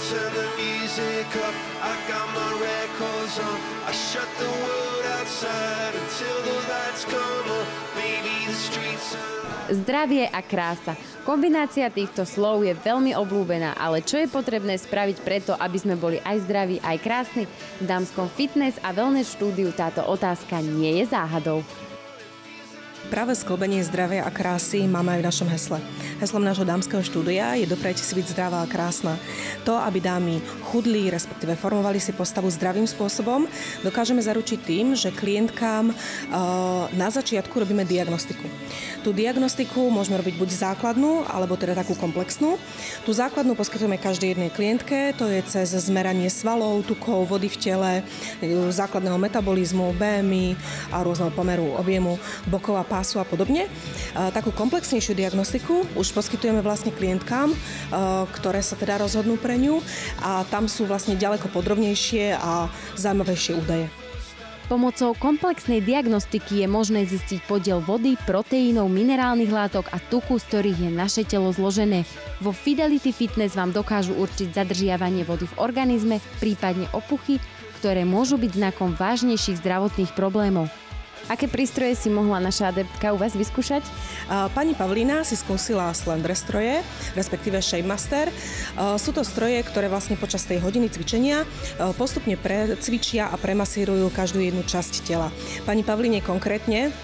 turn the music up, I got my records on, I shut the world outside until the lights come on, maybe the streets are... Zdravie a krása. Kombinácia týchto slov je veľmi obľúbená, ale čo je potrebné spraviť preto, aby sme boli aj zdraví, aj krásni? V dámskom fitness a wellness štúdiu táto otázka nie je záhadou. Práve sklbenie zdravia a krásy máme aj v našom hesle. Heslom nášho dámskeho štúdia je doprajte si byť zdravá a krásna. To, aby dámy chudli, respektíve formovali si postavu zdravým spôsobom, dokážeme zaručiť tým, že klientkám na začiatku robíme diagnostiku. Tú diagnostiku môžeme robiť buď základnú, alebo teda takú komplexnú. Tú základnú poskytujeme každej jednej klientke, to je cez zmeranie svalov, tukov, vody v tele, základného metabolizmu, BMI a rôzneho pomeru objemu bokov a pásu a podobne. Takú komplexnejšiu diagnostiku už poskytujeme vlastne klientkám, ktoré sa teda rozhodnú pre ňu a tam sú vlastne ďaleko podrobnejšie a zaujímavejšie údaje. Pomocou komplexnej diagnostiky je možné zistiť podiel vody, proteínov, minerálnych látok a tuku, z ktorých je naše telo zložené. Vo Fidelity Fitness vám dokážu určiť zadržiavanie vody v organizme, prípadne opuchy, ktoré môžu byť znakom vážnejších zdravotných problémov. Aké prístroje si mohla naša adeptka u vás vyskúšať? Pani Pavlína si skúsila Slender stroje, respektíve Shape Master. Sú to stroje, ktoré vlastne počas tej hodiny cvičenia postupne precvičia a premasírujú každú jednu časť tela. Pani Pavlíne konkrétne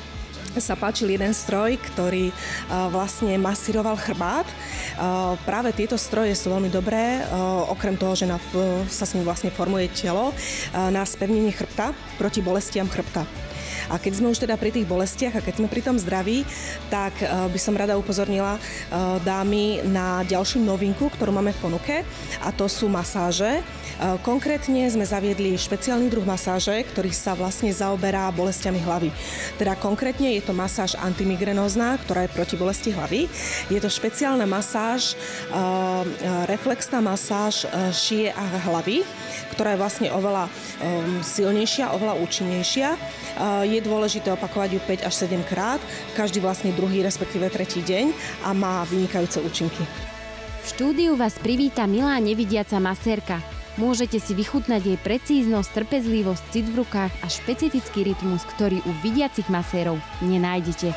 sa páčil jeden stroj, ktorý vlastne masíroval chrbát. Práve tieto stroje sú veľmi dobré, okrem toho, že sa s ním vlastne formuje telo, na spevnenie chrbta proti bolestiam chrbta. A keď sme už teda pri tých bolestiach a keď sme pri tom zdraví, tak by som rada upozornila dámy na ďalšiu novinku, ktorú máme v ponuke, a to sú masáže. Konkrétne sme zaviedli špeciálny druh masáže, ktorý sa vlastne zaoberá bolestiami hlavy. Teda konkrétne je to masáž antimigrenózna, ktorá je proti bolesti hlavy. Je to špeciálna masáž, reflexná masáž šie a hlavy, ktorá je vlastne oveľa silnejšia, oveľa účinnejšia. Je dôležité opakovať ju 5 až 7 krát, každý vlastne druhý, respektíve tretí deň a má vynikajúce účinky. V štúdiu vás privíta milá nevidiaca masérka. Môžete si vychutnať jej precíznosť, trpezlivosť, cit v rukách a špecifický rytmus, ktorý u vidiacich masérov nenájdete.